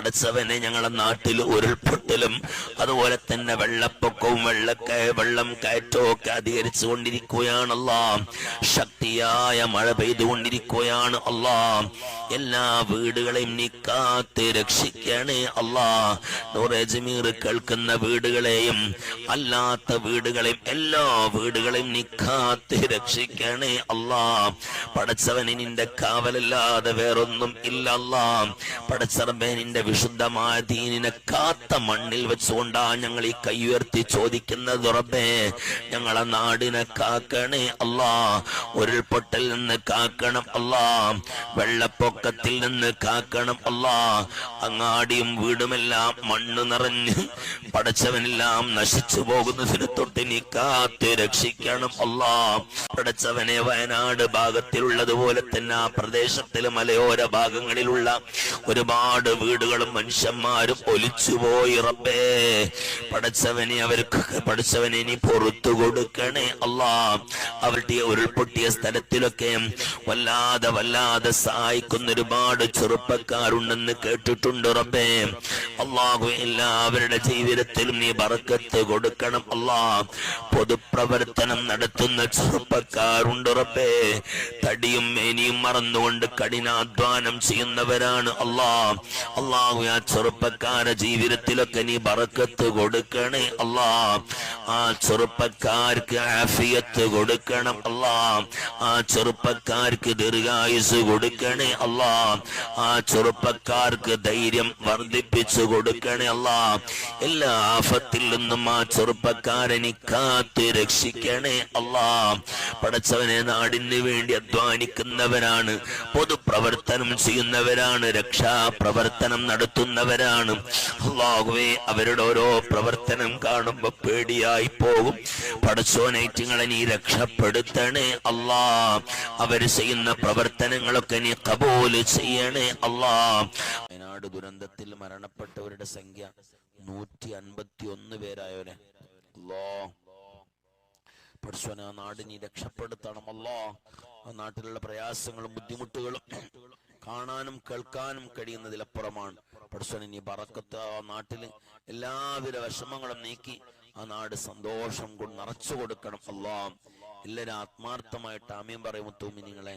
പടച്ചവനെ ഞങ്ങളുടെ നാട്ടിൽ ഉരുൾപൊട്ടലും അതുപോലെ തന്നെ വെള്ളപ്പൊക്കവും വെള്ളം കയറ്റവും ഒക്കെ അധികരിച്ചു കൊണ്ടിരിക്കുകയാണല്ലോ. ശക്തിയായ മഴ പെയ്തുകൊണ്ടിരിക്കുകയാണ് അല്ലാ. എല്ലാ വീടുകളെയും നീ കാത്ത് രക്ഷിക്കണേ അല്ലാ. നൂറെ ജമീർ കേൾക്കുന്ന വീടുകളെയും അല്ലാത്ത വീടുകളെയും എല്ലാ വീടുകളെയും നീ കാത്ത് രക്ഷിക്കണേ അല്ലാ. പടച്ചവനെ നിന്റെ കാവലല്ലാതെ വേറൊന്നും ഇല്ല അല്ലാ. പടച്ചറബേ നിന്റെ വിശുദ്ധമായ ദീനിനെ കാത്ത മണ്ണിൽ വെച്ചുകൊണ്ടാ ഞങ്ങൾ ഈ കൈ ഉയർത്തി ചോദിക്കുന്നത്. റബ്ബേ ഞങ്ങളെ നാടിനെ കാക്കണേ അല്ലാ. ഉരുൾപൊട്ടൽ നിന്ന് കാക്കണം അല്ലാ. വെള്ളപ്പൊക്കത്തിൽ നിന്ന് കാക്കണം അല്ലാ. അങ്ങാടിയും വീടുമെല്ലാം മണ്ണ് നിറഞ്ഞ് പടച്ചവനെല്ലാം നശിച്ചു പോകുന്നതിന് തൊട്ട് നീ കാത്ത് രക്ഷിക്കണം അല്ലാ. പടച്ചവനെ വയനാട് ഭാഗത്തിലുള്ളതുപോലെ തന്നെ ആ പ്രദേശത്തിലെ മലയോര ഭാഗങ്ങളിലുള്ള ഒരുപാട് വീടുകളും മനുഷ്യന്മാരും ഒലിച്ചുപോയി. റബ്ബേ പടച്ചവനെ പടച്ചവനെ നീ പുറത്തു കൊടുക്കണേ അല്ലാ. അവരുടെ ഉരുൾപൊട്ടിയ സ്ഥലത്തിലൊക്കെ വല്ലാതെ സഹായിക്കുന്ന ഒരുപാട് ചെറുപ്പക്കാരുണ്ടെന്ന് കേട്ടിട്ടുണ്ട്. റബ്ബേ അല്ലാഹു എല്ലാവരുടെ ജീവിതത്തിലും നീ ബറക്കത്ത് കൊടുക്കണം അല്ലാ. പൊതുപ്രവർത്തനം നടത്തുന്ന ചെറുപ്പക്കാരുണ്ട്. റബ്ബേ തടിയും മേനിയും മറന്നുകൊണ്ട് കഠിനാധ്വാനം ചെയ്യുന്നവരാണ് അല്ലാ. അല്ലാഹു ആ ചെറുപ്പക്കാരുടെ ജീവിതത്തിലൊക്കെ നീ ബറക്കത്ത് കൊടുക്കണേ അല്ലാ. ആ ചെറുപ്പക്കാർക്ക് ആഫിയത്ത് കൊടുക്കണം അല്ലാ. ആ ചെറുപ്പക്കാർക്ക് ദീർഘായുസ് കൊടുക്കണേ അല്ലാ. ആ ചെറുപ്പക്കാർക്ക് ധൈര്യം വർദ്ധിപ്പിച്ചു കൊടുക്കണേ അല്ലാ. എല്ലാ ആഫത്തിൽ നിന്നും ആ ചെറുപ്പക്കാരെ നീ കാത്ത് രക്ഷിക്കണേ അല്ലാ. പടച്ചവനെ നാടിന് വേണ്ടി അധ്വാനിക്കുന്നവരാണ്, പൊതുപ്രവർത്തനം ചെയ്യുന്നവരാണ്, രക്ഷാപ്രവർത്തനം നടത്തുന്നവരാണ്. അല്ലാഹുവേ അവരുടെ ഓരോ പ്രവർത്തനം കാണുമ്പോ പേടിയായി പോകും. പടച്ചോനേറ്റുങ്ങളെ നീ രക്ഷപ്പെടുത്തണേ അല്ലാ. അവര് ചെയ്യുന്ന പ്രവർത്തനങ്ങളൊക്കെ നീ കബൂൽ ചെയ്യണേ അല്ലാ. വയനാട് ദുരന്തത്തിൽ മരണപ്പെട്ടവരുടെ സംഖ്യ 151 പേരായവരെ അല്ലാ. പടച്ചോനെ ആ നാട് നീ രക്ഷപ്പെടുത്തണം അല്ലാ. ആ നാട്ടിലുള്ള പ്രയാസങ്ങളും ബുദ്ധിമുട്ടുകളും കാണാനും കേൾക്കാനും കഴിയുന്നതിലപ്പുറമാണ്. പടച്ചോനെ നീ ബറക്കത്ത് ആ നാട്ടില് എല്ലാവിധ വിഷമങ്ങളും നീക്കി ആ നാട് സന്തോഷം കൊണ്ട് നിറച്ചു കൊടുക്കണം അല്ലാ. എല്ലാവരും ആത്മാർത്ഥമായിട്ട് ആമീൻ പറയും മുത്തുമിനിങ്ങളെ.